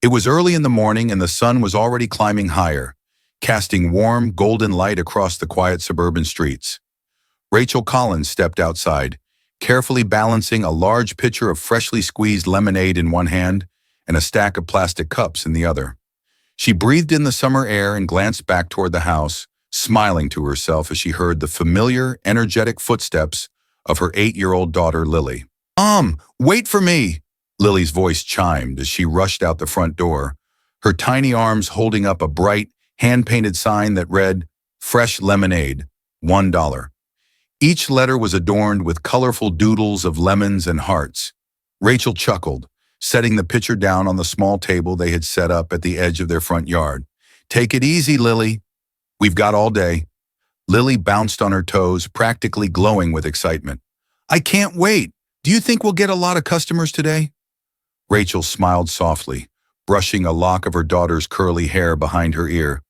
It was early in the morning and the sun was already climbing higher, casting warm, golden light across the quiet suburban streets. Rachel Collins stepped outside, carefully balancing a large pitcher of freshly squeezed lemonade in one hand and a stack of plastic cups in the other. She breathed in the summer air and glanced back toward the house, smiling to herself as she heard the familiar, energetic footsteps of her 8-year-old daughter, Lily. Wait for me!" Lily's voice chimed as she rushed out the front door, her tiny arms holding up a bright, hand-painted sign that read, "Fresh Lemonade, $1." Each letter was adorned with colorful doodles of lemons and hearts. Rachel chuckled, setting the pitcher down on the small table they had set up at the edge of their front yard. "Take it easy, Lily. We've got all day." Lily bounced on her toes, practically glowing with excitement. "I can't wait. Do you think we'll get a lot of customers today?" Rachel smiled softly, brushing a lock of her daughter's curly hair behind her ear.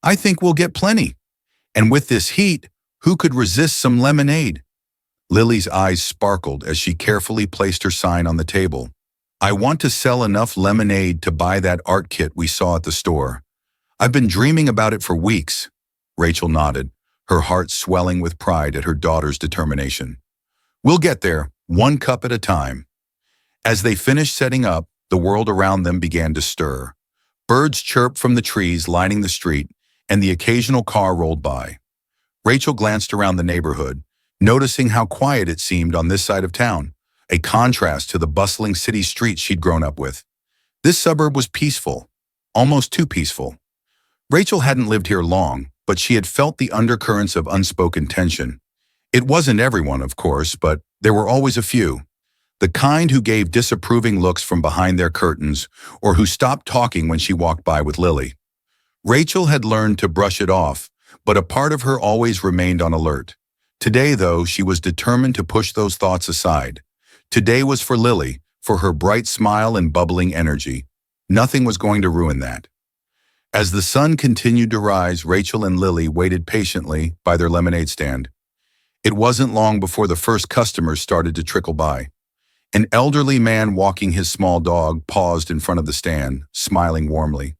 "I think we'll get plenty. And with this heat, who could resist some lemonade?" Lily's eyes sparkled as she carefully placed her sign on the table. "I want to sell enough lemonade to buy that art kit we saw at the store. I've been dreaming about it for weeks." Rachel nodded, her heart swelling with pride at her daughter's determination. "We'll get there, one cup at a time." As they finished setting up, the world around them began to stir. Birds chirped from the trees lining the street, and the occasional car rolled by. Rachel glanced around the neighborhood, noticing how quiet it seemed on this side of town, a contrast to the bustling city streets she'd grown up with. This suburb was peaceful, almost too peaceful. Rachel hadn't lived here long, but she had felt the undercurrents of unspoken tension. It wasn't everyone, of course, but there were always a few. The kind who gave disapproving looks from behind their curtains or who stopped talking when she walked by with Lily. Rachel had learned to brush it off, but a part of her always remained on alert. Today, though, she was determined to push those thoughts aside. Today was for Lily, for her bright smile and bubbling energy. Nothing was going to ruin that. As the sun continued to rise, Rachel and Lily waited patiently by their lemonade stand. It wasn't long before the first customers started to trickle by. An elderly man walking his small dog paused in front of the stand, smiling warmly.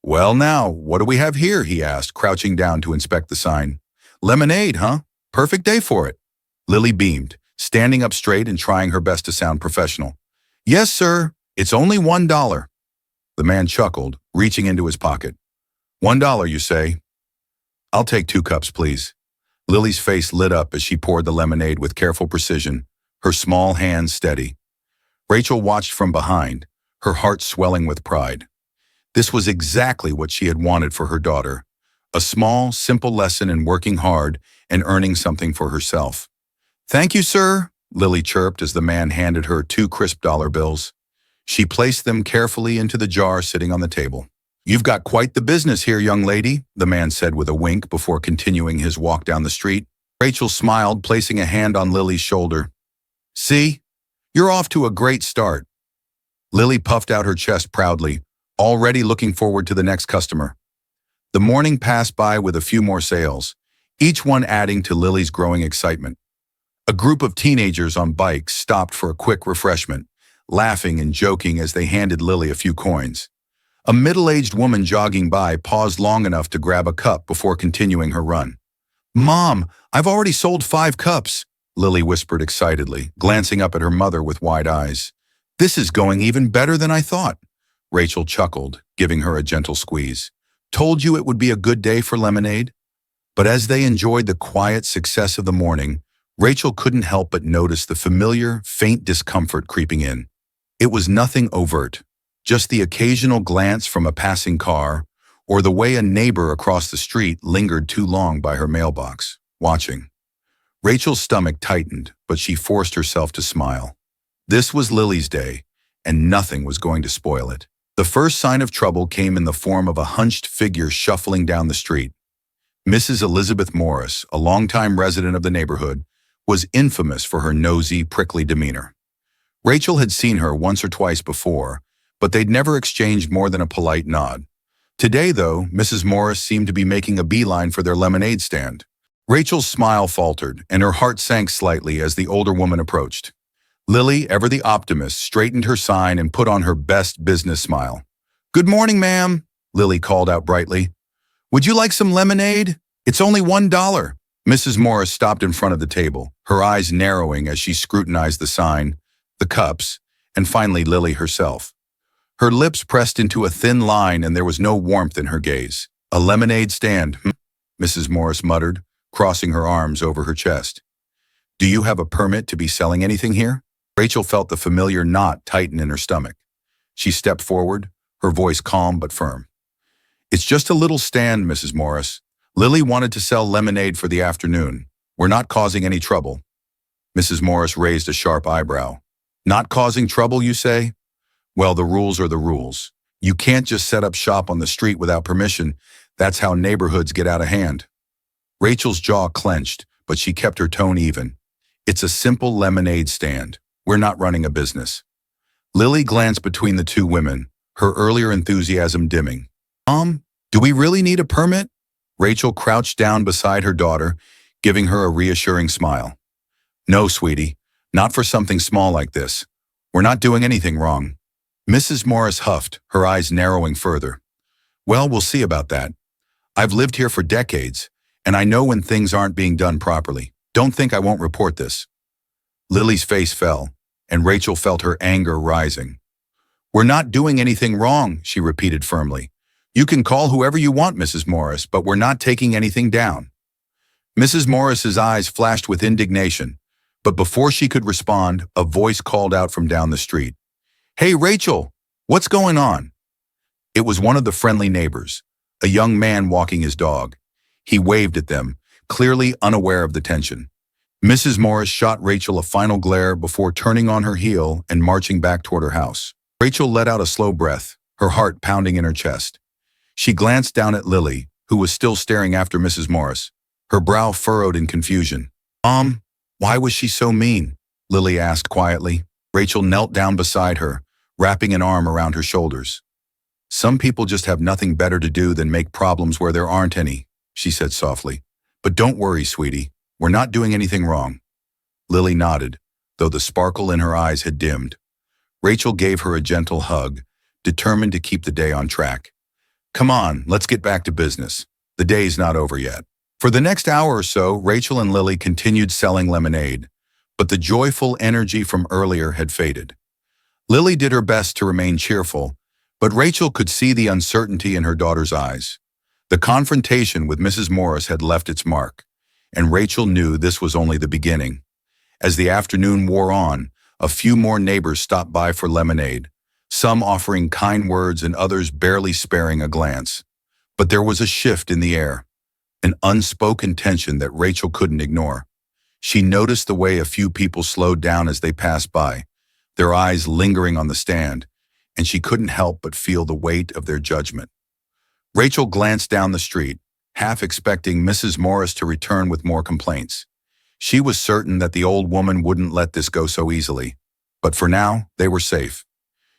"Well now, what do we have here?" he asked, crouching down to inspect the sign. "Lemonade, huh? Perfect day for it." Lily beamed, standing up straight and trying her best to sound professional. "Yes, sir. It's only $1. The man chuckled, reaching into his pocket. $1, you say? I'll take 2 cups, please." Lily's face lit up as she poured the lemonade with careful precision, her small hands steady. Rachel watched from behind, her heart swelling with pride. This was exactly what she had wanted for her daughter. A small, simple lesson in working hard and earning something for herself. "Thank you, sir," Lily chirped as the man handed her 2 crisp dollar bills. She placed them carefully into the jar sitting on the table. "You've got quite the business here, young lady," the man said with a wink before continuing his walk down the street. Rachel smiled, placing a hand on Lily's shoulder. "See? You're off to a great start." Lily puffed out her chest proudly, already looking forward to the next customer. The morning passed by with a few more sales, each one adding to Lily's growing excitement. A group of teenagers on bikes stopped for a quick refreshment, laughing and joking as they handed Lily a few coins. A middle-aged woman jogging by paused long enough to grab a cup before continuing her run. "Mom, I've already sold 5 cups," Lily whispered excitedly, glancing up at her mother with wide eyes. "This is going even better than I thought." Rachel chuckled, giving her a gentle squeeze. "Told you it would be a good day for lemonade?" But as they enjoyed the quiet success of the morning, Rachel couldn't help but notice the familiar, faint discomfort creeping in. It was nothing overt, just the occasional glance from a passing car or the way a neighbor across the street lingered too long by her mailbox, watching. Rachel's stomach tightened, but she forced herself to smile. This was Lily's day, and nothing was going to spoil it. The first sign of trouble came in the form of a hunched figure shuffling down the street. Mrs. Elizabeth Morris, a longtime resident of the neighborhood, was infamous for her nosy, prickly demeanor. Rachel had seen her once or twice before, but they'd never exchanged more than a polite nod. Today, though, Mrs. Morris seemed to be making a beeline for their lemonade stand. Rachel's smile faltered, and her heart sank slightly as the older woman approached. Lily, ever the optimist, straightened her sign and put on her best business smile. Good morning, ma'am, Lily called out brightly. Would you like some lemonade? It's only $1. Mrs. Morris stopped in front of the table, her eyes narrowing as she scrutinized the sign, the cups, and finally Lily herself. Her lips pressed into a thin line and there was no warmth in her gaze. A lemonade stand, Mrs. Morris muttered, crossing her arms over her chest. Do you have a permit to be selling anything here? Rachel felt the familiar knot tighten in her stomach. She stepped forward, her voice calm but firm. It's just a little stand, Mrs. Morris. Lily wanted to sell lemonade for the afternoon. We're not causing any trouble. Mrs. Morris raised a sharp eyebrow. Not causing trouble, you say? Well, the rules are the rules. You can't just set up shop on the street without permission. That's how neighborhoods get out of hand. Rachel's jaw clenched, but she kept her tone even. It's a simple lemonade stand. We're not running a business. Lily glanced between the two women, her earlier enthusiasm dimming. Do we really need a permit? Rachel crouched down beside her daughter, giving her a reassuring smile. No, sweetie, not for something small like this. We're not doing anything wrong. Mrs. Morris huffed, her eyes narrowing further. Well, we'll see about that. I've lived here for decades, and I know when things aren't being done properly. Don't think I won't report this. Lily's face fell, and Rachel felt her anger rising. We're not doing anything wrong, she repeated firmly. You can call whoever you want, Mrs. Morris, but we're not taking anything down. Mrs. Morris's eyes flashed with indignation, but before she could respond, a voice called out from down the street. Hey, Rachel, what's going on? It was one of the friendly neighbors, a young man walking his dog. He waved at them, clearly unaware of the tension. Mrs. Morris shot Rachel a final glare before turning on her heel and marching back toward her house. Rachel let out a slow breath, her heart pounding in her chest. She glanced down at Lily, who was still staring after Mrs. Morris, her brow furrowed in confusion. Why was she so mean? Lily asked quietly. Rachel knelt down beside her, wrapping an arm around her shoulders. Some people just have nothing better to do than make problems where there aren't any, she said softly. But don't worry, sweetie. We're not doing anything wrong. Lily nodded, though the sparkle in her eyes had dimmed. Rachel gave her a gentle hug, determined to keep the day on track. Come on, let's get back to business. The day's not over yet. For the next hour or so, Rachel and Lily continued selling lemonade, but the joyful energy from earlier had faded. Lily did her best to remain cheerful, but Rachel could see the uncertainty in her daughter's eyes. The confrontation with Mrs. Morris had left its mark, and Rachel knew this was only the beginning. As the afternoon wore on, a few more neighbors stopped by for lemonade, some offering kind words and others barely sparing a glance. But there was a shift in the air, an unspoken tension that Rachel couldn't ignore. She noticed the way a few people slowed down as they passed by, their eyes lingering on the stand, and she couldn't help but feel the weight of their judgment. Rachel glanced down the street, half expecting Mrs. Morris to return with more complaints. She was certain that the old woman wouldn't let this go so easily, but for now, they were safe.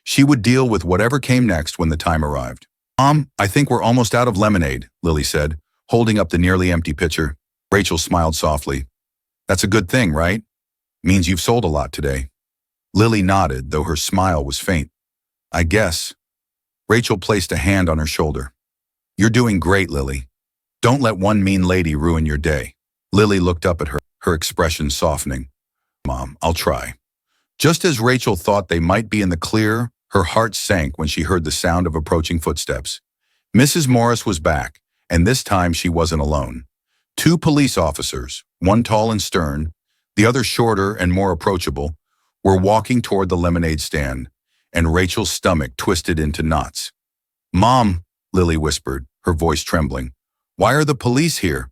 She would deal with whatever came next when the time arrived. I think we're almost out of lemonade, Lily said, holding up the nearly empty pitcher. Rachel smiled softly. That's a good thing, right? Means you've sold a lot today. Lily nodded, though her smile was faint. I guess. Rachel placed a hand on her shoulder. You're doing great, Lily. Don't let one mean lady ruin your day. Lily looked up at her, her expression softening. Mom, I'll try. Just as Rachel thought they might be in the clear, her heart sank when she heard the sound of approaching footsteps. Mrs. Morris was back, and this time she wasn't alone. Two police officers, one tall and stern, the other shorter and more approachable, were walking toward the lemonade stand, and Rachel's stomach twisted into knots. Mom, Lily whispered, her voice trembling. Why are the police here?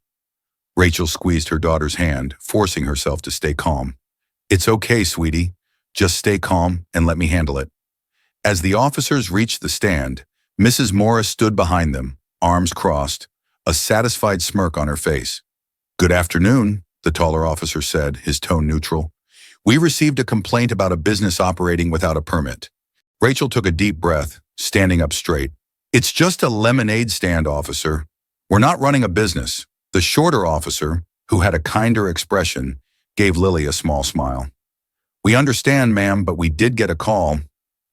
Rachel squeezed her daughter's hand, forcing herself to stay calm. It's okay, sweetie. Just stay calm and let me handle it. As the officers reached the stand, Mrs. Morris stood behind them, arms crossed, a satisfied smirk on her face. Good afternoon, the taller officer said, his tone neutral. We received a complaint about a business operating without a permit. Rachel took a deep breath, standing up straight. It's just a lemonade stand, officer. We're not running a business. The shorter officer, who had a kinder expression, gave Lily a small smile. We understand, ma'am, but we did get a call.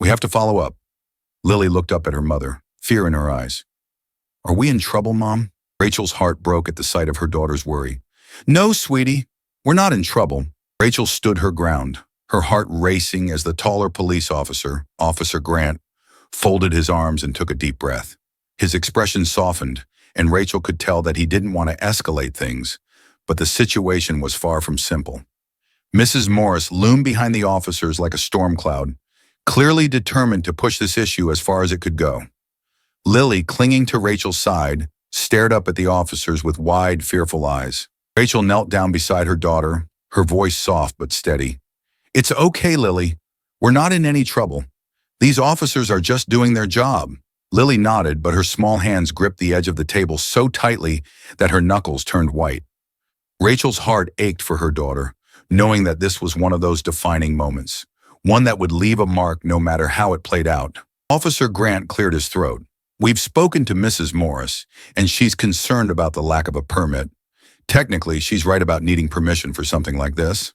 We have to follow up. Lily looked up at her mother, fear in her eyes. Are we in trouble, Mom? Rachel's heart broke at the sight of her daughter's worry. No, sweetie, we're not in trouble. Rachel stood her ground, her heart racing as the taller police officer, Officer Grant, folded his arms and took a deep breath. His expression softened, and Rachel could tell that he didn't want to escalate things, but the situation was far from simple. Mrs. Morris loomed behind the officers like a storm cloud, clearly determined to push this issue as far as it could go. Lily, clinging to Rachel's side, stared up at the officers with wide, fearful eyes. Rachel knelt down beside her daughter, her voice soft but steady. It's okay, Lily. We're not in any trouble. These officers are just doing their job. Lily nodded, but her small hands gripped the edge of the table so tightly that her knuckles turned white. Rachel's heart ached for her daughter, knowing that this was one of those defining moments, one that would leave a mark no matter how it played out. Officer Grant cleared his throat. We've spoken to Mrs. Morris, and she's concerned about the lack of a permit. Technically, she's right about needing permission for something like this.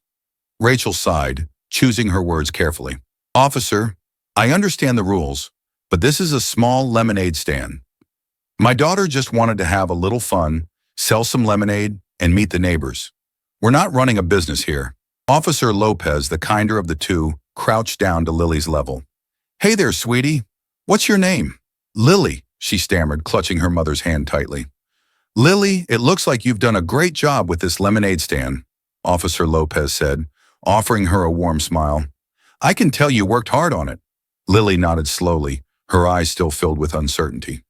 Rachel sighed, choosing her words carefully. Officer, I understand the rules, but this is a small lemonade stand. My daughter just wanted to have a little fun, sell some lemonade, and meet the neighbors. We're not running a business here. Officer Lopez, the kinder of the two, crouched down to Lily's level. Hey there, sweetie. What's your name? Lily, she stammered, clutching her mother's hand tightly. Lily, it looks like you've done a great job with this lemonade stand, Officer Lopez said, offering her a warm smile. I can tell you worked hard on it. Lily nodded slowly, her eyes still filled with uncertainty.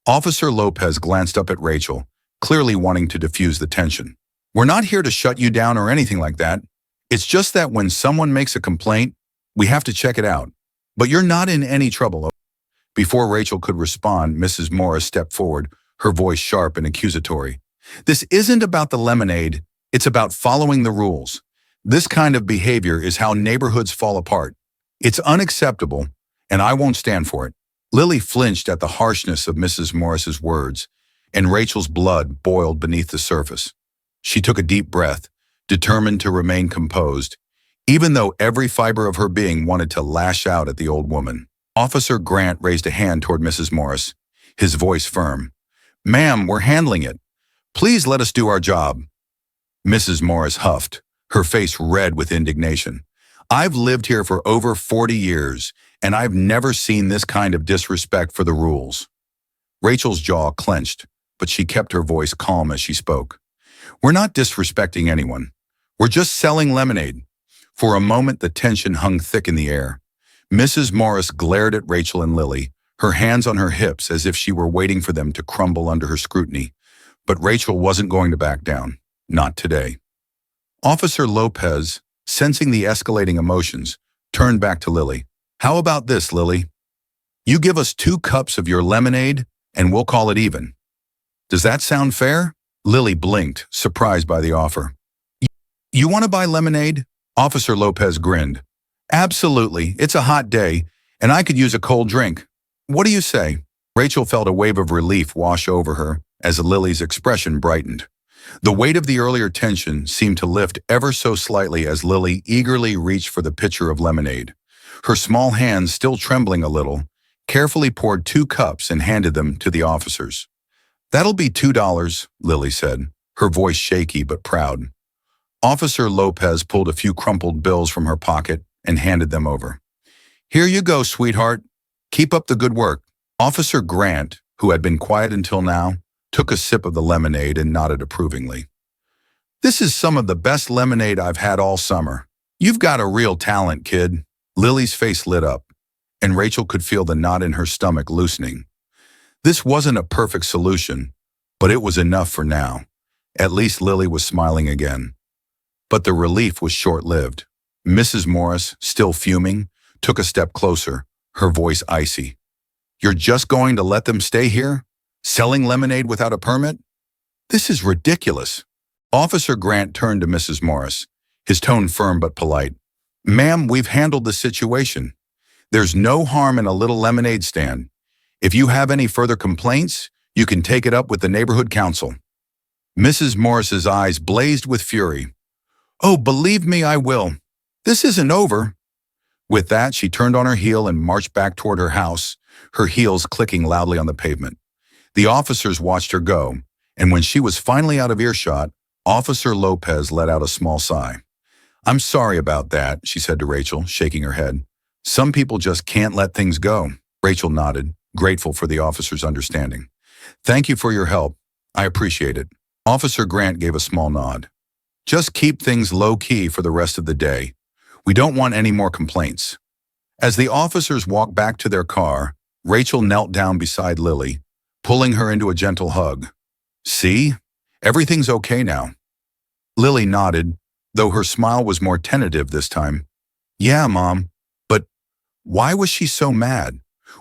Officer Lopez glanced up at Rachel, clearly wanting to diffuse the tension. We're not here to shut you down or anything like that. It's just that when someone makes a complaint, we have to check it out. But you're not in any trouble. Before Rachel could respond, Mrs. Morris stepped forward, her voice sharp and accusatory. This isn't about the lemonade, it's about following the rules. This kind of behavior is how neighborhoods fall apart. It's unacceptable, and I won't stand for it. Lily flinched at the harshness of Mrs. Morris's words, and Rachel's blood boiled beneath the surface. She took a deep breath, determined to remain composed, even though every fiber of her being wanted to lash out at the old woman. Officer Grant raised a hand toward Mrs. Morris, his voice firm. Ma'am, we're handling it. Please let us do our job. Mrs. Morris huffed, her face red with indignation. I've lived here for over 40 years, and I've never seen this kind of disrespect for the rules. Rachel's jaw clenched, but she kept her voice calm as she spoke. We're not disrespecting anyone. We're just selling lemonade. For a moment, the tension hung thick in the air. Mrs. Morris glared at Rachel and Lily, her hands on her hips as if she were waiting for them to crumble under her scrutiny. But Rachel wasn't going to back down. Not today. Officer Lopez, sensing the escalating emotions, turned back to Lily. How about this, Lily? You give us 2 cups of your lemonade, and we'll call it even. Does that sound fair? Lily blinked, surprised by the offer. You want to buy lemonade? Officer Lopez grinned. Absolutely, it's a hot day, and I could use a cold drink. What do you say? Rachel felt a wave of relief wash over her as Lily's expression brightened. The weight of the earlier tension seemed to lift ever so slightly as Lily eagerly reached for the pitcher of lemonade. Her small hands still trembling a little, carefully poured 2 cups and handed them to the officers. That'll be $2, Lily said, her voice shaky but proud. Officer Lopez pulled a few crumpled bills from her pocket and handed them over. Here you go, sweetheart. Keep up the good work. Officer Grant, who had been quiet until now, took a sip of the lemonade and nodded approvingly. This is some of the best lemonade I've had all summer. You've got a real talent, kid. Lily's face lit up, and Rachel could feel the knot in her stomach loosening. This wasn't a perfect solution, but it was enough for now. At least Lily was smiling again. But the relief was short-lived. Mrs. Morris, still fuming, took a step closer, her voice icy. You're just going to let them stay here? Selling lemonade without a permit? This is ridiculous. Officer Grant turned to Mrs. Morris, his tone firm but polite. Ma'am, we've handled the situation. There's no harm in a little lemonade stand. If you have any further complaints, you can take it up with the neighborhood council. Mrs. Morris's eyes blazed with fury. Oh, believe me, I will. This isn't over. With that, she turned on her heel and marched back toward her house, her heels clicking loudly on the pavement. The officers watched her go, and when she was finally out of earshot, Officer Lopez let out a small sigh. "I'm sorry about that," she said to Rachel, shaking her head. "Some people just can't let things go." Rachel nodded, grateful for the officer's understanding. "Thank you for your help. I appreciate it." Officer Grant gave a small nod. "Just keep things low-key for the rest of the day. We don't want any more complaints." As the officers walked back to their car, Rachel knelt down beside Lily, pulling her into a gentle hug. "See? Everything's okay now." Lily nodded, though her smile was more tentative this time. "Yeah, Mom, but why was she so mad?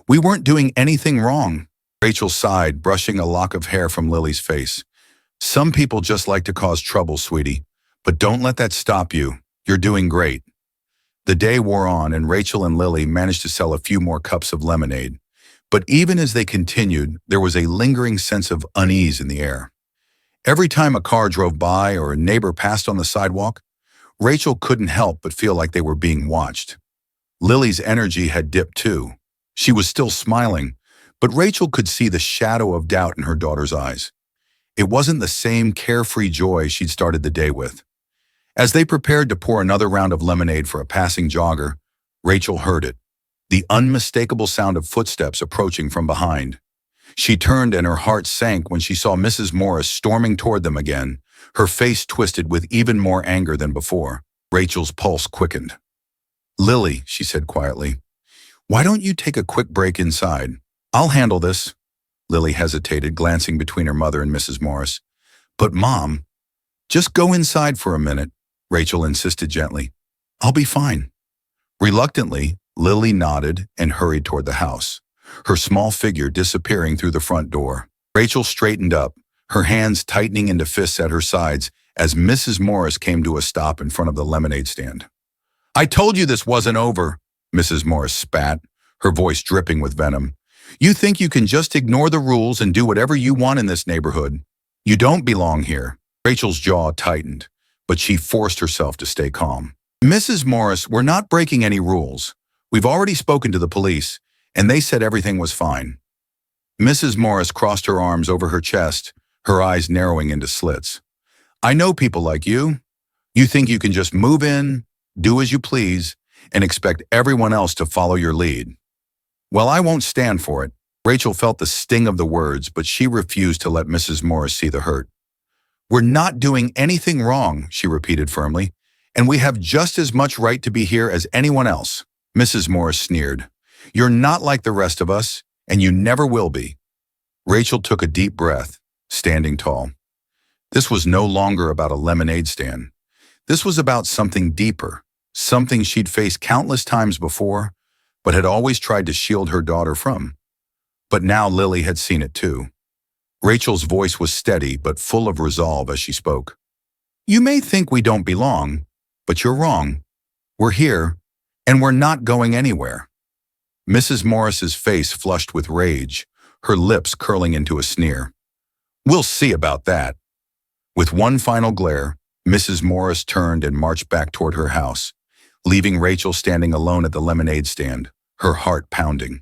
We weren't doing anything wrong." Rachel sighed, brushing a lock of hair from Lily's face. "Some people just like to cause trouble, sweetie, but don't let that stop you. You're doing great." The day wore on, and Rachel and Lily managed to sell a few more cups of lemonade. But even as they continued, there was a lingering sense of unease in the air. Every time a car drove by or a neighbor passed on the sidewalk, Rachel couldn't help but feel like they were being watched. Lily's energy had dipped too. She was still smiling, but Rachel could see the shadow of doubt in her daughter's eyes. It wasn't the same carefree joy she'd started the day with. As they prepared to pour another round of lemonade for a passing jogger, Rachel heard it, the unmistakable sound of footsteps approaching from behind. She turned and her heart sank when she saw Mrs. Morris storming toward them again, her face twisted with even more anger than before. Rachel's pulse quickened. "Lily," she said quietly, "why don't you take a quick break inside? I'll handle this." Lily hesitated, glancing between her mother and Mrs. Morris. "But Mom, just go inside for a minute," Rachel insisted gently. "I'll be fine." Reluctantly, Lily nodded and hurried toward the house, her small figure disappearing through the front door. Rachel straightened up, her hands tightening into fists at her sides as Mrs. Morris came to a stop in front of the lemonade stand. "I told you this wasn't over," Mrs. Morris spat, her voice dripping with venom. "You think you can just ignore the rules and do whatever you want in this neighborhood? You don't belong here." Rachel's jaw tightened, but she forced herself to stay calm. "Mrs. Morris, we're not breaking any rules. We've already spoken to the police, and they said everything was fine." Mrs. Morris crossed her arms over her chest, her eyes narrowing into slits. "I know people like you. You think you can just move in, do as you please, and expect everyone else to follow your lead. Well, I won't stand for it." Rachel felt the sting of the words, but she refused to let Mrs. Morris see the hurt. "We're not doing anything wrong," she repeated firmly, "and we have just as much right to be here as anyone else." Mrs. Morris sneered. "You're not like the rest of us, and you never will be." Rachel took a deep breath, standing tall. This was no longer about a lemonade stand. This was about something deeper, something she'd faced countless times before, but had always tried to shield her daughter from. But now Lily had seen it too. Rachel's voice was steady but full of resolve as she spoke. "You may think we don't belong, but you're wrong. We're here, and we're not going anywhere." Mrs. Morris's face flushed with rage, her lips curling into a sneer. "We'll see about that." With one final glare, Mrs. Morris turned and marched back toward her house, leaving Rachel standing alone at the lemonade stand, her heart pounding.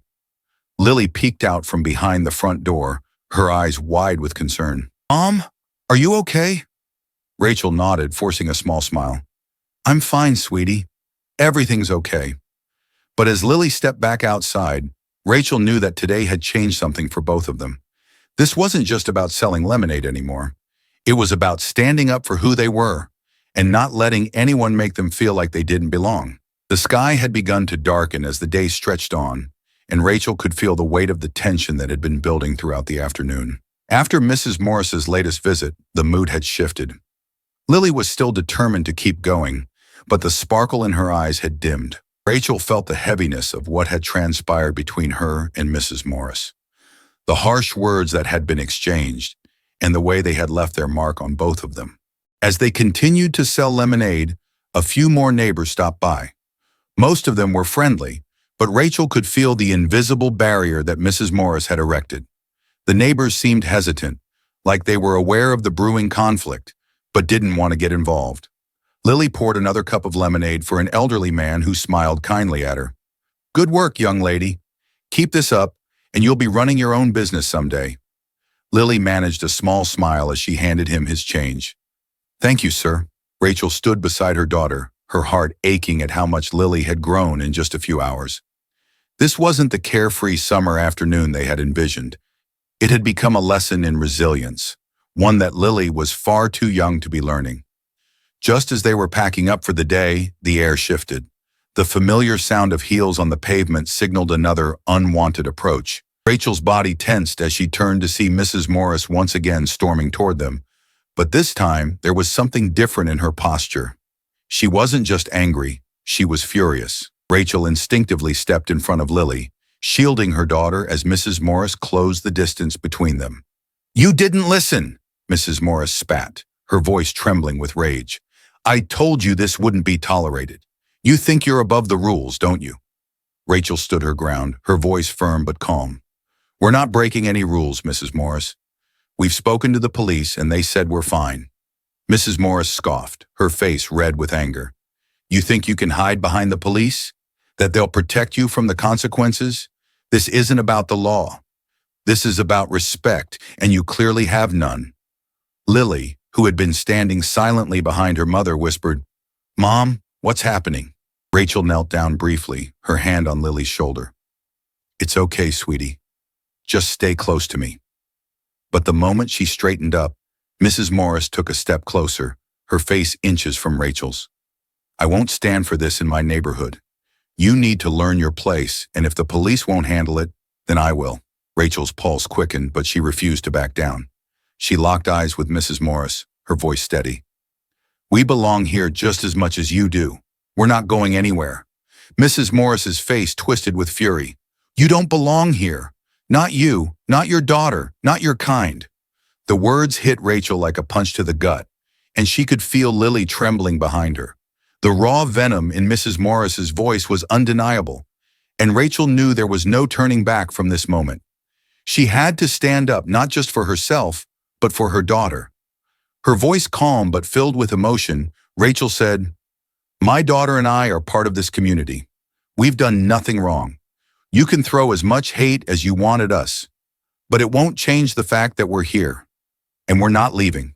Lily peeked out from behind the front door, her eyes wide with concern. "Mom, are you okay?" Rachel nodded, forcing a small smile. "I'm fine, sweetie. Everything's okay." But as Lily stepped back outside, Rachel knew that today had changed something for both of them. This wasn't just about selling lemonade anymore. It was about standing up for who they were and not letting anyone make them feel like they didn't belong. The sky had begun to darken as the day stretched on, and Rachel could feel the weight of the tension that had been building throughout the afternoon. After Mrs. Morris's latest visit, the mood had shifted. Lily was still determined to keep going, but the sparkle in her eyes had dimmed. Rachel felt the heaviness of what had transpired between her and Mrs. Morris. The harsh words that had been exchanged, and the way they had left their mark on both of them. As they continued to sell lemonade, a few more neighbors stopped by. Most of them were friendly, but Rachel could feel the invisible barrier that Mrs. Morris had erected. The neighbors seemed hesitant, like they were aware of the brewing conflict, but didn't want to get involved. Lily poured another cup of lemonade for an elderly man who smiled kindly at her. "Good work, young lady. Keep this up, and you'll be running your own business someday." Lily managed a small smile as she handed him his change. "Thank you, sir." Rachel stood beside her daughter, her heart aching at how much Lily had grown in just a few hours. This wasn't the carefree summer afternoon they had envisioned. It had become a lesson in resilience, one that Lily was far too young to be learning. Just as they were packing up for the day, the air shifted. The familiar sound of heels on the pavement signaled another unwanted approach. Rachel's body tensed as she turned to see Mrs. Morris once again storming toward them. But this time, there was something different in her posture. She wasn't just angry, she was furious. Rachel instinctively stepped in front of Lily, shielding her daughter as Mrs. Morris closed the distance between them. "You didn't listen," Mrs. Morris spat, her voice trembling with rage. "I told you this wouldn't be tolerated. You think you're above the rules, don't you?" Rachel stood her ground, her voice firm but calm. "We're not breaking any rules, Mrs. Morris. We've spoken to the police and they said we're fine." Mrs. Morris scoffed, her face red with anger. "You think you can hide behind the police? That they'll protect you from the consequences? This isn't about the law. This is about respect, and you clearly have none." Lily, who had been standing silently behind her mother, whispered, "Mom, what's happening?" Rachel knelt down briefly, her hand on Lily's shoulder. "It's okay, sweetie. Just stay close to me." But the moment she straightened up, Mrs. Morris took a step closer, her face inches from Rachel's. "I won't stand for this in my neighborhood. You need to learn your place, and if the police won't handle it, then I will." Rachel's pulse quickened, but she refused to back down. She locked eyes with Mrs. Morris, her voice steady. "We belong here just as much as you do. We're not going anywhere." Mrs. Morris's face twisted with fury. "You don't belong here. Not you, not your daughter, not your kind." The words hit Rachel like a punch to the gut, and she could feel Lily trembling behind her. The raw venom in Mrs. Morris's voice was undeniable, and Rachel knew there was no turning back from this moment. She had to stand up not just for herself, but for her daughter. Her voice calm but filled with emotion, Rachel said, "My daughter and I are part of this community. We've done nothing wrong. You can throw as much hate as you want at us, but it won't change the fact that we're here, and we're not leaving."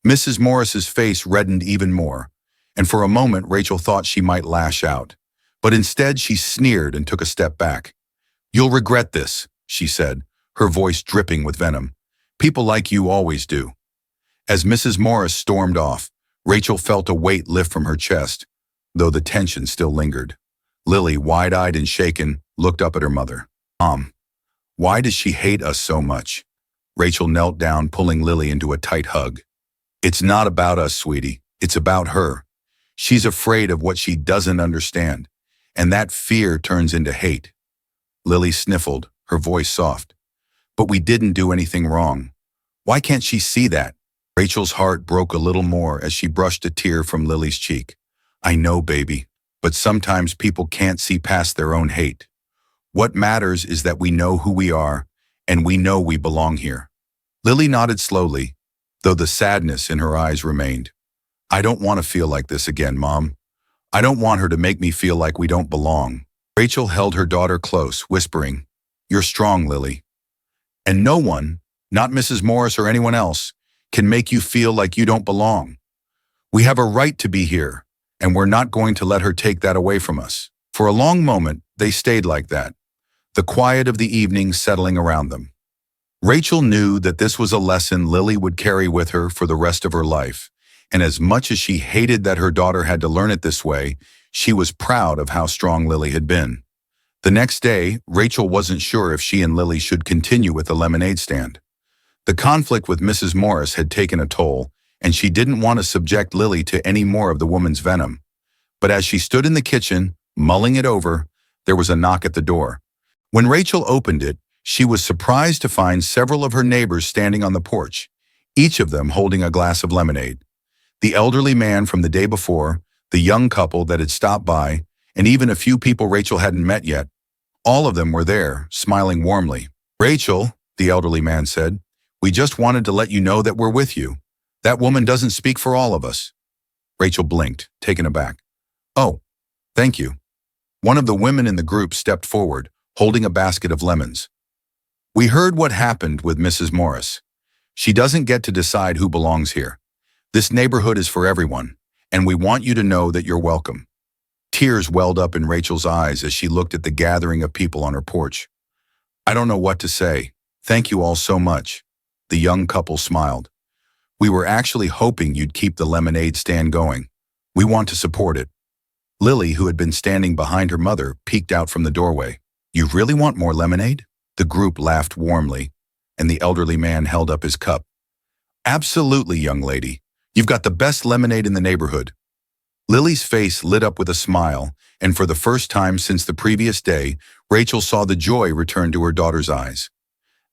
Mrs. Morris's face reddened even more, and for a moment Rachel thought she might lash out. But instead she sneered and took a step back. "You'll regret this," she said, her voice dripping with venom. "People like you always do." As Mrs. Morris stormed off, Rachel felt a weight lift from her chest, though the tension still lingered. Lily, wide-eyed and shaken, looked up at her mother. "Mom, why does she hate us so much?" Rachel knelt down, pulling Lily into a tight hug. "It's not about us, sweetie. It's about her. She's afraid of what she doesn't understand, and that fear turns into hate." Lily sniffled, her voice soft. "But we didn't do anything wrong. Why can't she see that?" Rachel's heart broke a little more as she brushed a tear from Lily's cheek. "I know, baby, but sometimes people can't see past their own hate. What matters is that we know who we are, and we know we belong here." Lily nodded slowly, though the sadness in her eyes remained. "I don't want to feel like this again, Mom. I don't want her to make me feel like we don't belong." Rachel held her daughter close, whispering, "You're strong, Lily. And no one, not Mrs. Morris or anyone else, can make you feel like you don't belong. We have a right to be here, and we're not going to let her take that away from us." For a long moment, they stayed like that, the quiet of the evening settling around them. Rachel knew that this was a lesson Lily would carry with her for the rest of her life, and as much as she hated that her daughter had to learn it this way, she was proud of how strong Lily had been. The next day, Rachel wasn't sure if she and Lily should continue with the lemonade stand. The conflict with Mrs. Morris had taken a toll, and she didn't want to subject Lily to any more of the woman's venom. But as she stood in the kitchen, mulling it over, there was a knock at the door. When Rachel opened it, she was surprised to find several of her neighbors standing on the porch, each of them holding a glass of lemonade. The elderly man from the day before, the young couple that had stopped by, and even a few people Rachel hadn't met yet. All of them were there, smiling warmly. "Rachel," the elderly man said, "we just wanted to let you know that we're with you. That woman doesn't speak for all of us." Rachel blinked, taken aback. Oh, thank you. One of the women in the group stepped forward, holding a basket of lemons. We heard what happened with Mrs. Morris. She doesn't get to decide who belongs here. This neighborhood is for everyone, and we want you to know that you're welcome. Tears welled up in Rachel's eyes as she looked at the gathering of people on her porch. I don't know what to say. Thank you all so much. The young couple smiled. We were actually hoping you'd keep the lemonade stand going. We want to support it. Lily, who had been standing behind her mother, peeked out from the doorway. You really want more lemonade? The group laughed warmly, and the elderly man held up his cup. Absolutely, young lady. You've got the best lemonade in the neighborhood. Lily's face lit up with a smile, and for the first time since the previous day, Rachel saw the joy return to her daughter's eyes.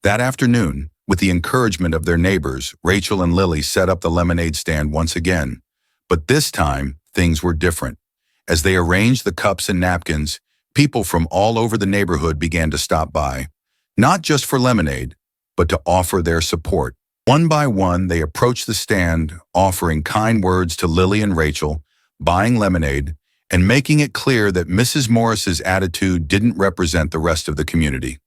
That afternoon, with the encouragement of their neighbors, Rachel and Lily set up the lemonade stand once again. But this time, things were different. As they arranged the cups and napkins, people from all over the neighborhood began to stop by, not just for lemonade, but to offer their support. One by one, they approached the stand, offering kind words to Lily and Rachel, buying lemonade, and making it clear that Mrs. Morris's attitude didn't represent the rest of the community.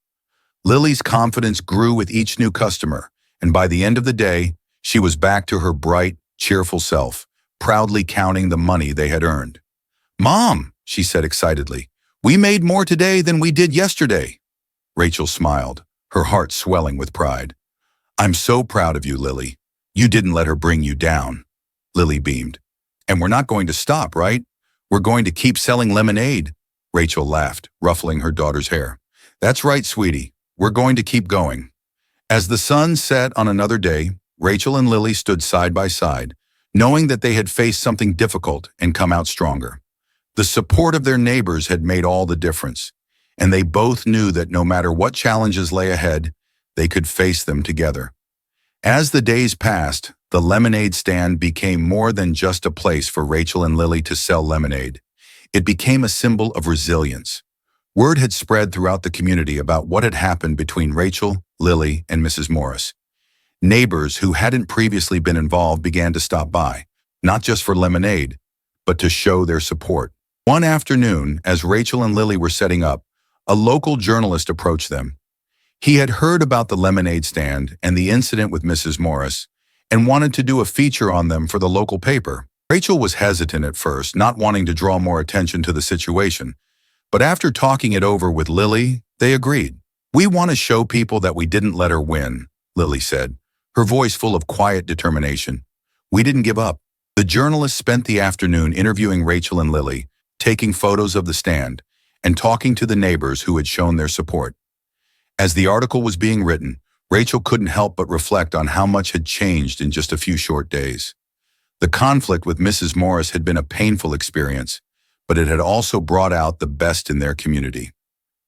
Lily's confidence grew with each new customer, and by the end of the day, she was back to her bright, cheerful self, proudly counting the money they had earned. Mom, she said excitedly, we made more today than we did yesterday. Rachel smiled, her heart swelling with pride. I'm so proud of you, Lily. You didn't let her bring you down. Lily beamed. And we're not going to stop, right? We're going to keep selling lemonade. Rachel laughed, ruffling her daughter's hair. That's right, sweetie. We're going to keep going. As the sun set on another day, Rachel and Lily stood side by side, knowing that they had faced something difficult and come out stronger. The support of their neighbors had made all the difference, and they both knew that no matter what challenges lay ahead, they could face them together. As the days passed, the lemonade stand became more than just a place for Rachel and Lily to sell lemonade. It became a symbol of resilience. Word had spread throughout the community about what had happened between Rachel, Lily, and Mrs. Morris. Neighbors who hadn't previously been involved began to stop by, not just for lemonade, but to show their support. One afternoon, as Rachel and Lily were setting up, a local journalist approached them. He had heard about the lemonade stand and the incident with Mrs. Morris and wanted to do a feature on them for the local paper. Rachel was hesitant at first, not wanting to draw more attention to the situation. But after talking it over with Lily, they agreed. We want to show people that we didn't let her win, Lily said, her voice full of quiet determination. We didn't give up. The journalist spent the afternoon interviewing Rachel and Lily, taking photos of the stand, and talking to the neighbors who had shown their support. As the article was being written, Rachel couldn't help but reflect on how much had changed in just a few short days. The conflict with Mrs. Morris had been a painful experience, but it had also brought out the best in their community.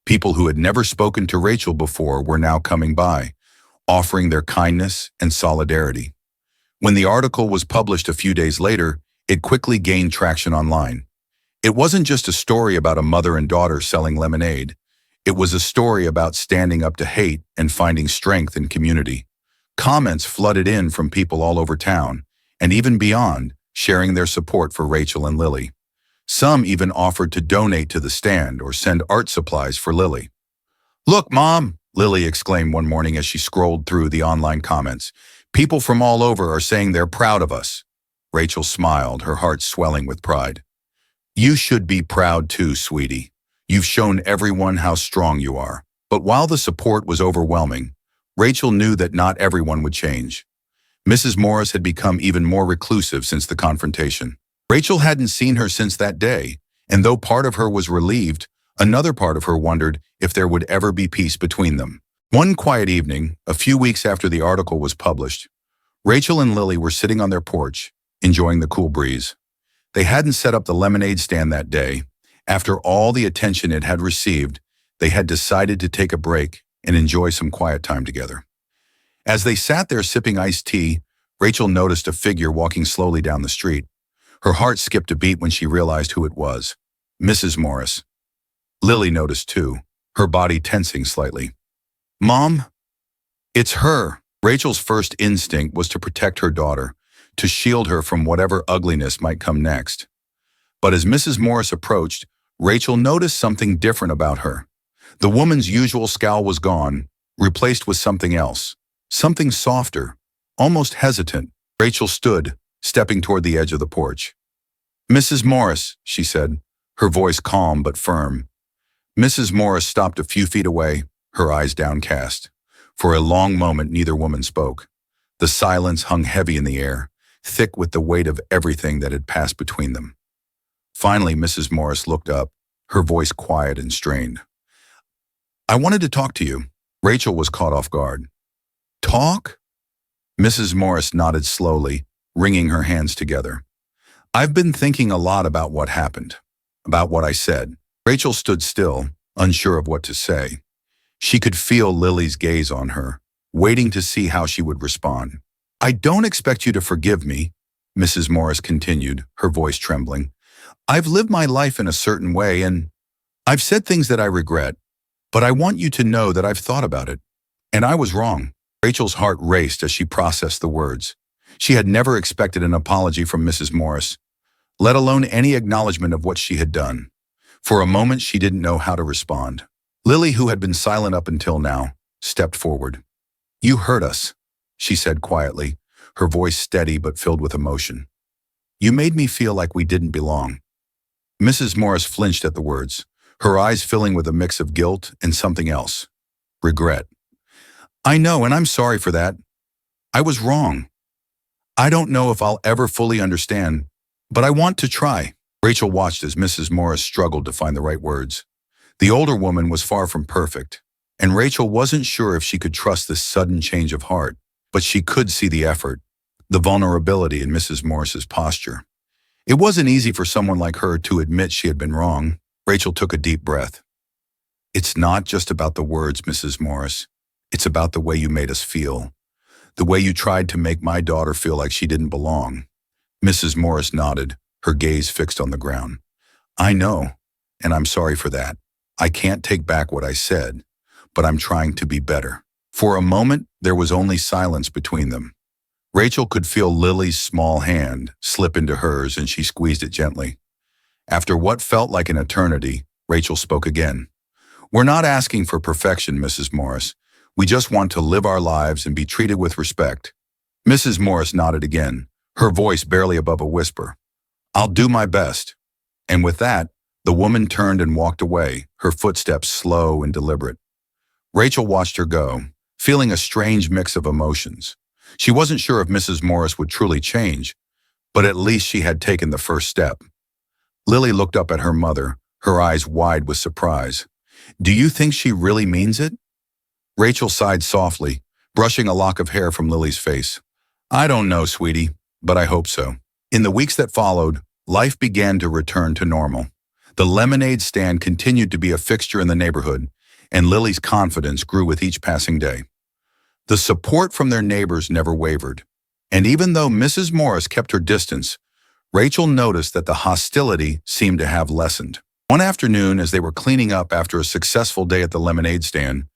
People who had never spoken to Rachel before were now coming by, offering their kindness and solidarity. When the article was published a few days later, it quickly gained traction online. It wasn't just a story about a mother and daughter selling lemonade. It was a story about standing up to hate and finding strength in community. Comments flooded in from people all over town, and even beyond, sharing their support for Rachel and Lily. Some even offered to donate to the stand or send art supplies for Lily. Look, Mom, Lily exclaimed one morning as she scrolled through the online comments. People from all over are saying they're proud of us. Rachel smiled, her heart swelling with pride. You should be proud too, sweetie. You've shown everyone how strong you are. But while the support was overwhelming, Rachel knew that not everyone would change. Mrs. Morris had become even more reclusive since the confrontation. Rachel hadn't seen her since that day, and though part of her was relieved, another part of her wondered if there would ever be peace between them. One quiet evening, a few weeks after the article was published, Rachel and Lily were sitting on their porch, enjoying the cool breeze. They hadn't set up the lemonade stand that day. After all the attention it had received, they had decided to take a break and enjoy some quiet time together. As they sat there sipping iced tea, Rachel noticed a figure walking slowly down the street. Her heart skipped a beat when she realized who it was. Mrs. Morris. Lily noticed too, her body tensing slightly. Mom? It's her. Rachel's first instinct was to protect her daughter, to shield her from whatever ugliness might come next. But as Mrs. Morris approached, Rachel noticed something different about her. The woman's usual scowl was gone, replaced with something else. Something softer, almost hesitant. Rachel stood, stepping toward the edge of the porch. "Mrs. Morris," she said, her voice calm but firm. Mrs. Morris stopped a few feet away, her eyes downcast. For a long moment, neither woman spoke. The silence hung heavy in the air, thick with the weight of everything that had passed between them. Finally, Mrs. Morris looked up, her voice quiet and strained. "I wanted to talk to you." Rachel was caught off guard. "Talk?" Mrs. Morris nodded slowly, wringing her hands together. "I've been thinking a lot about what happened, about what I said." Rachel stood still, unsure of what to say. She could feel Lily's gaze on her, waiting to see how she would respond. "I don't expect you to forgive me," Mrs. Morris continued, her voice trembling. "I've lived my life in a certain way, and I've said things that I regret, but I want you to know that I've thought about it, and I was wrong." Rachel's heart raced as she processed the words. She had never expected an apology from Mrs. Morris, let alone any acknowledgement of what she had done. For a moment, she didn't know how to respond. Lily, who had been silent up until now, stepped forward. "You hurt us," she said quietly, her voice steady but filled with emotion. "You made me feel like we didn't belong." Mrs. Morris flinched at the words, her eyes filling with a mix of guilt and something else. Regret. "I know, and I'm sorry for that. I was wrong. I don't know if I'll ever fully understand, but I want to try." Rachel watched as Mrs. Morris struggled to find the right words. The older woman was far from perfect, and Rachel wasn't sure if she could trust this sudden change of heart, but she could see the effort, the vulnerability in Mrs. Morris's posture. It wasn't easy for someone like her to admit she had been wrong. Rachel took a deep breath. "It's not just about the words, Mrs. Morris. It's about the way you made us feel. The way you tried to make my daughter feel like she didn't belong." Mrs. Morris nodded, her gaze fixed on the ground. "I know, and I'm sorry for that. I can't take back what I said, but I'm trying to be better." For a moment, there was only silence between them. Rachel could feel Lily's small hand slip into hers, and she squeezed it gently. After what felt like an eternity, Rachel spoke again. "We're not asking for perfection, Mrs. Morris. We just want to live our lives and be treated with respect." Mrs. Morris nodded again, her voice barely above a whisper. "I'll do my best." And with that, the woman turned and walked away, her footsteps slow and deliberate. Rachel watched her go, feeling a strange mix of emotions. She wasn't sure if Mrs. Morris would truly change, but at least she had taken the first step. Lily looked up at her mother, her eyes wide with surprise. "Do you think she really means it?" Rachel sighed softly, brushing a lock of hair from Lily's face. "I don't know, sweetie, but I hope so." In the weeks that followed, life began to return to normal. The lemonade stand continued to be a fixture in the neighborhood, and Lily's confidence grew with each passing day. The support from their neighbors never wavered, and even though Mrs. Morris kept her distance, Rachel noticed that the hostility seemed to have lessened. One afternoon, as they were cleaning up after a successful day at the lemonade stand,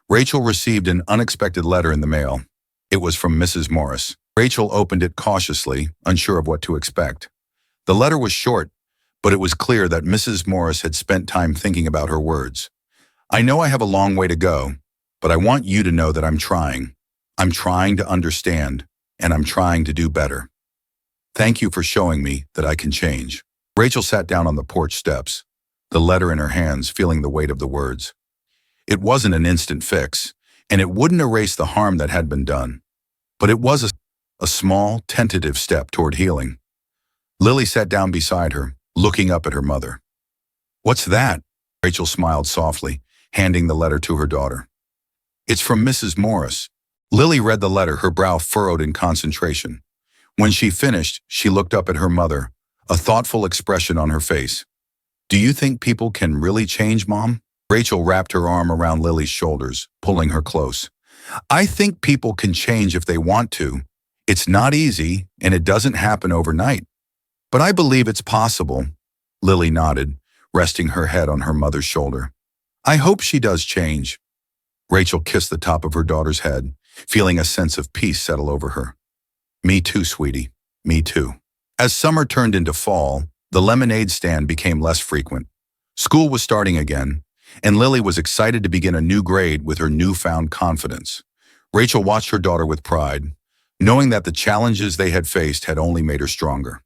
Rachel received an unexpected letter in the mail. It was from Mrs. Morris. Rachel opened it cautiously, unsure of what to expect. The letter was short, but it was clear that Mrs. Morris had spent time thinking about her words. "I know I have a long way to go, but I want you to know that I'm trying. I'm trying to understand, and I'm trying to do better. Thank you for showing me that I can change." Rachel sat down on the porch steps, the letter in her hands, feeling the weight of the words. It wasn't an instant fix, and it wouldn't erase the harm that had been done, but it was a small, tentative step toward healing. Lily sat down beside her, looking up at her mother. "What's that?" Rachel smiled softly, handing the letter to her daughter. "It's from Mrs. Morris." Lily read the letter, her brow furrowed in concentration. When she finished, she looked up at her mother, a thoughtful expression on her face. "Do you think people can really change, Mom?" Rachel wrapped her arm around Lily's shoulders, pulling her close. "I think people can change if they want to. It's not easy, and it doesn't happen overnight. But I believe it's possible." Lily nodded, resting her head on her mother's shoulder. "I hope she does change." Rachel kissed the top of her daughter's head, feeling a sense of peace settle over her. "Me too, sweetie." Me too. As summer turned into fall, the lemonade stand became less frequent. School was starting again, and Lily was excited to begin a new grade with her newfound confidence. Rachel watched her daughter with pride, knowing that the challenges they had faced had only made her stronger.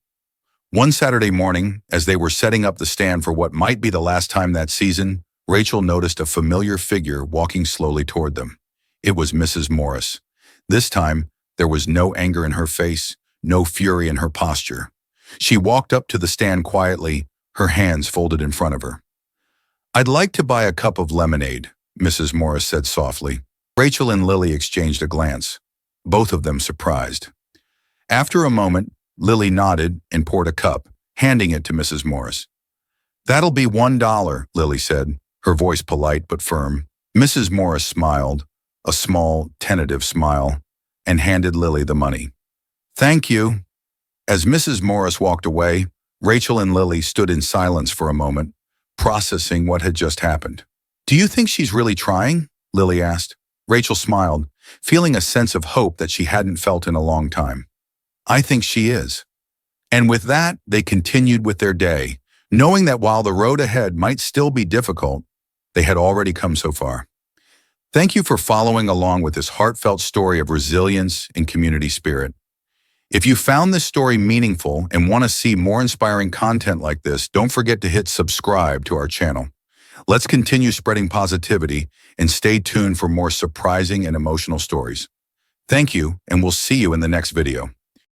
One Saturday morning, as they were setting up the stand for what might be the last time that season, Rachel noticed a familiar figure walking slowly toward them. It was Mrs. Morris. This time, there was no anger in her face, no fury in her posture. She walked up to the stand quietly, her hands folded in front of her. "I'd like to buy a cup of lemonade," Mrs. Morris said softly. Rachel and Lily exchanged a glance, both of them surprised. After a moment, Lily nodded and poured a cup, handing it to Mrs. Morris. "That'll be $1, Lily said, her voice polite but firm. Mrs. Morris smiled, a small, tentative smile, and handed Lily the money. "Thank you." As Mrs. Morris walked away, Rachel and Lily stood in silence for a moment, processing what had just happened. "Do you think she's really trying?" Lily asked. Rachel smiled, feeling a sense of hope that she hadn't felt in a long time. "I think she is." And with that, they continued with their day, knowing that while the road ahead might still be difficult, they had already come so far. Thank you for following along with this heartfelt story of resilience and community spirit. If you found this story meaningful and want to see more inspiring content like this, don't forget to hit subscribe to our channel. Let's continue spreading positivity and stay tuned for more surprising and emotional stories. Thank you, and we'll see you in the next video.